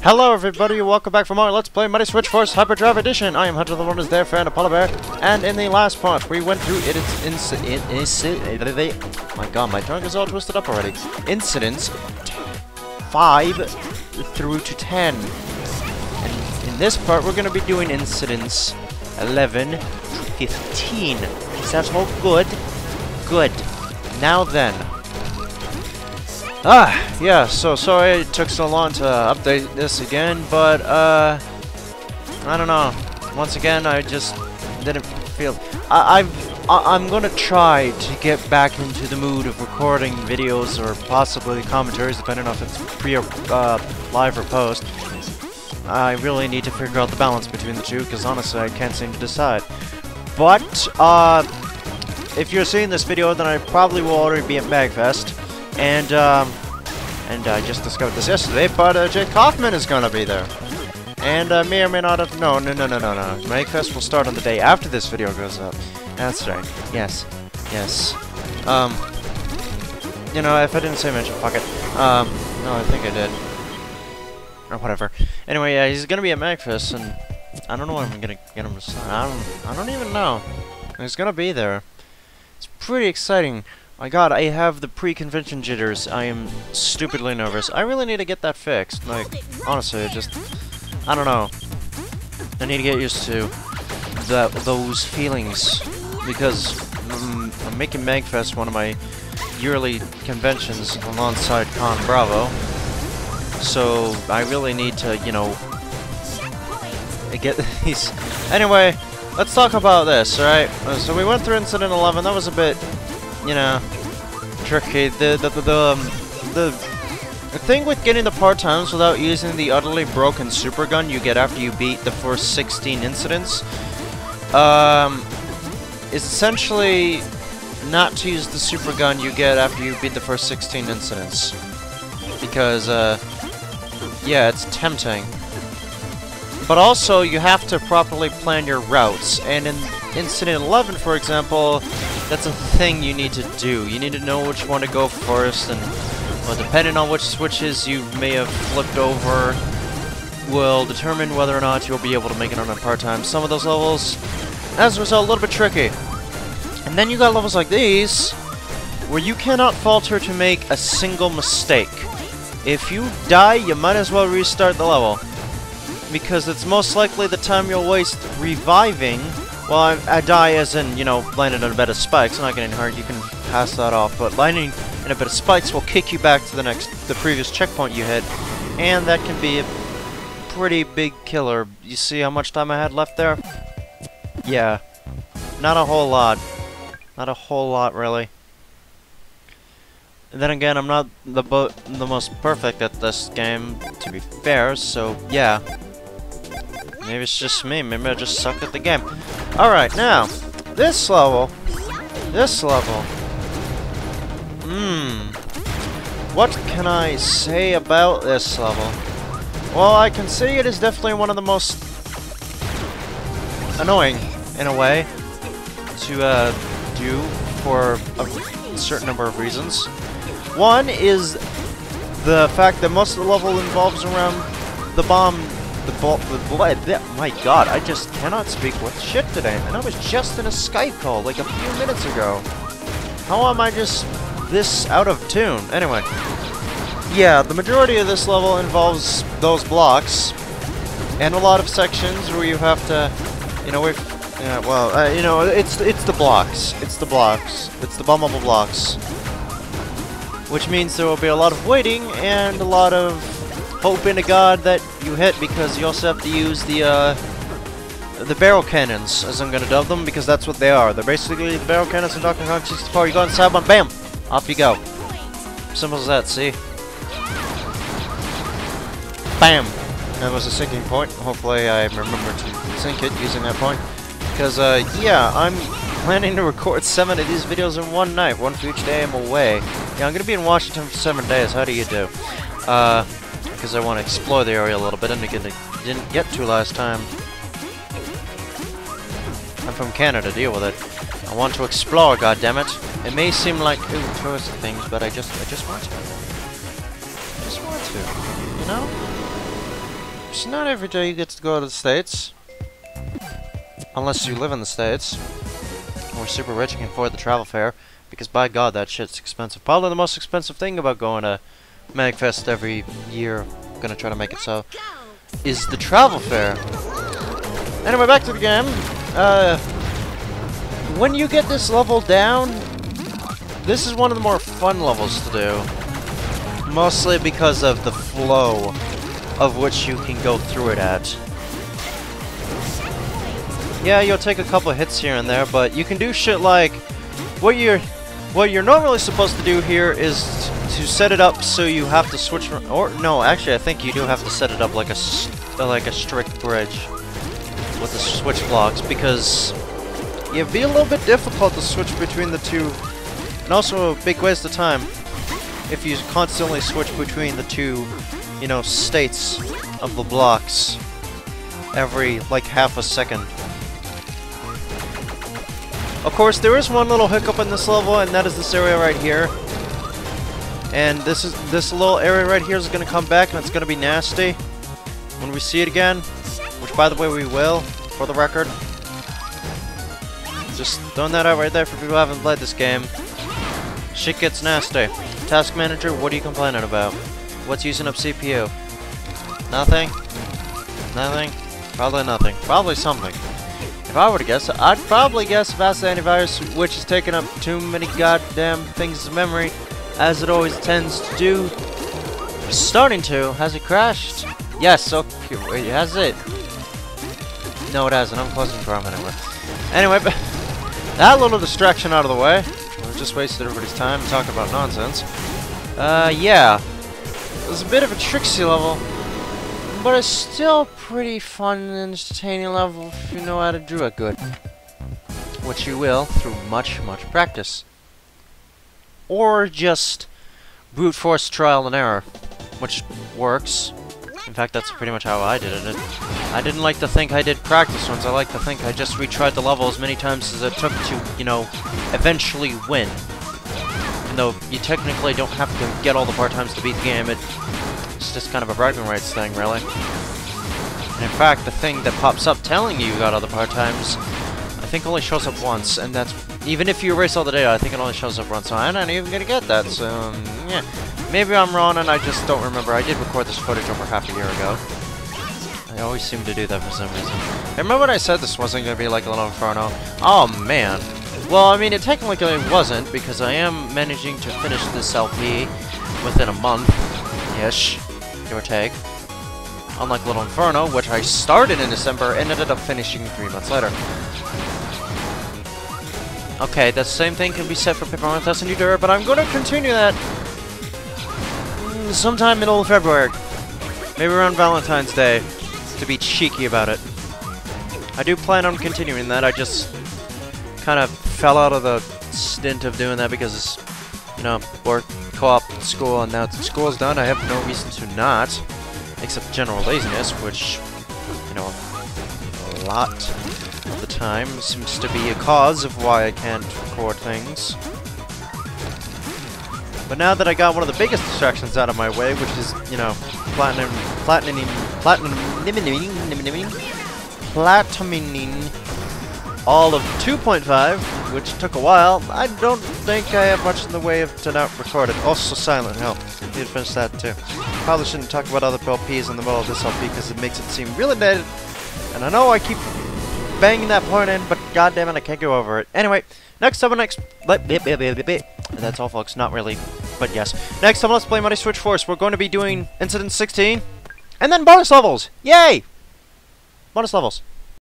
Hello everybody, welcome back for more Let's Play Mighty Switch Force Hyperdrive Edition. I am Hunter, the one who's there, friend, Apollo Bear. And in the last part, we went through my god, my tongue is all twisted up already. Incidents 5 through to 10. And in this part, we're going to be doing incidents 11 to 15. Is that all good? Good. Now then. Yeah, so sorry it took so long to update this again, but, I don't know. Once again, I just didn't feel... I'm gonna try to get back into the mood of recording videos or possibly commentaries, depending on if it's pre or live or post. I really need to figure out the balance between the two, because honestly, I can't seem to decide. But, if you're seeing this video, then I probably will already be at MagFest. And I just discovered this yesterday, but Jake Kaufman is gonna be there. And may or may not have... No. MagFest will start on the day after this video goes up. That's right. Yes. You know, if I didn't say mention, fuck it. No, I think I did. Or whatever. Anyway, yeah, he's gonna be at MagFest, and I don't know when I'm gonna get him to sign. I don't even know. He's gonna be there. It's pretty exciting. My god, I have the pre-convention jitters. I am stupidly nervous. I really need to get that fixed. Like, honestly, I don't know. I need to get used to those feelings. Because I'm making MagFest one of my yearly conventions alongside Con Bravo. So, I really need to, you know, get these... Anyway, let's talk about this, alright? So we went through Incident 11. That was a bit... you know, tricky. The thing with getting the part-times without using the utterly broken super gun you get after you beat the first 16 incidents, is essentially not to use the super gun you get after you beat the first 16 incidents. Because, yeah, it's tempting. But also, you have to properly plan your routes, and in Incident 11, for example, that's a thing you need to do. You need to know which one to go first, and well, depending on which switches you may have flipped over will determine whether or not you'll be able to make it on a part-time. Some of those levels, as a result, a little bit tricky. And then you got levels like these, where you cannot falter to make a single mistake. If you die, you might as well restart the level, because it's most likely the time you'll waste reviving. Well, I die as in, you know, landing on a bed of spikes. I'm not getting hurt, you can pass that off. But landing in a bed of spikes will kick you back to the previous checkpoint you hit. And that can be a pretty big killer. You see how much time I had left there? Yeah. Not a whole lot. Not a whole lot, really. And then again, I'm not the most perfect at this game, to be fair, so yeah. Maybe it's just me, maybe I just suck at the game. Alright, now, this level. What can I say about this level? Well, I can say it is definitely one of the most annoying, in a way, to do for a certain number of reasons. One is the fact that most of the level involves around the bomb. My god, I just cannot speak with shit today. And I was just in a Skype call like a few minutes ago. How am I just this out of tune? Anyway. Yeah, the majority of this level involves those blocks. And a lot of sections where you have to, you know, you know, it's the blocks. It's the bombable blocks. Which means there will be a lot of waiting and a lot of hoping to God that you hit, because you also have to use the barrel cannons, as I'm gonna dub them, because that's what they are. They're basically the barrel cannons in Donkey Kong 64. You go inside one, bam! Off you go. Simple as that, see? Bam! That was a sinking point. Hopefully I remember to sink it using that point. Because, yeah, I'm planning to record 7 of these videos in one night, one for each day I'm away. Yeah, I'm gonna be in Washington for 7 days. How do you do? Because I want to explore the area a little bit, and I didn't get to last time. I'm from Canada, deal with it. I want to explore, goddammit. It may seem like, ooh, touristy things, but I just want to. You know? Because not every day you get to go to the States. Unless you live in the States. Or super rich and can afford the travel fare. Because by God, that shit's expensive. Probably the most expensive thing about going to MagFest every year. I'm gonna try to make it so. Is the travel fare. Anyway, back to the game. When you get this level down, this is one of the more fun levels to do. Mostly because of the flow of which you can go through it at. Yeah, you'll take a couple hits here and there, but you can do shit like what you're normally supposed to do here is to set it up so you have to switch from, or no, actually I think you do have to set it up like a strict bridge with the switch blocks, because it'd be a little bit difficult to switch between the two, and also a big waste of time if you constantly switch between the two, you know, states of the blocks every like half a second. Of course, there is one little hiccup in this level, and that is this area right here. And this little area right here is going to come back, and it's going to be nasty when we see it again. Which, by the way, we will, for the record. Just throwing that out right there for people who haven't played this game. Shit gets nasty. Task Manager, what are you complaining about? What's using up CPU? Nothing? Nothing? Probably nothing. Probably something. If I were to guess, I'd probably guess fast antivirus, which is taking up too many goddamn things of memory, as it always tends to do. Starting to. Has it crashed? Yes, okay. Wait, has it? No, it hasn't. I'm closing the program anyway. Anyway, that little distraction out of the way. We just wasted everybody's time talking about nonsense. Yeah. It was a bit of a tricksy level, but it's still pretty fun and entertaining level if you know how to do it good. Which you will through much, much practice. Or just brute force trial and error, which works. In fact, that's pretty much how I did it. I didn't like to think I did practice runs. I like to think I just retried the level as many times as it took to, you know, eventually win. Even though you technically don't have to get all the part times to beat the game, it's just kind of a bragging rights thing, really. And in fact, the thing that pops up telling you got all the part times, I think only shows up once, and that's, even if you erase all the data, I think it only shows up once, so I'm not even gonna get that, so, yeah. Maybe I'm wrong and I just don't remember. I did record this footage over half a year ago. I always seem to do that for some reason. I remember when I said this wasn't gonna be like a little Inferno. Oh, man. Well, I mean, it technically wasn't, because I am managing to finish this LP within a month-ish, give or take. Unlike Little Inferno, which I started in December and ended up finishing 3 months later. Okay, the same thing can be said for Paper Mario Thousand Year, but I'm going to continue that sometime middle of February. Maybe around Valentine's Day, to be cheeky about it. I do plan on continuing that. I just kind of fell out of the stint of doing that because, you know, work, co-op, school, and now that school's done, I have no reason to not. Except general laziness, which, you know, a lot of the time seems to be a cause of why I can't record things. But now that I got one of the biggest distractions out of my way, which is, you know, platinuming all of 2.5, which took a while, I don't think I have much in the way of to not record it. Also, Silent Hill. Need to finish that too. Probably shouldn't talk about other LPs in the middle of this LP because it makes it seem really dated. And I know I keep banging that point in, but goddammit, I can't go over it. Anyway, next time, and that's all, folks. Not really, but yes. Next time, let's play Mighty Switch Force. We're going to be doing Incident 16, and then bonus levels. Yay! Bonus levels.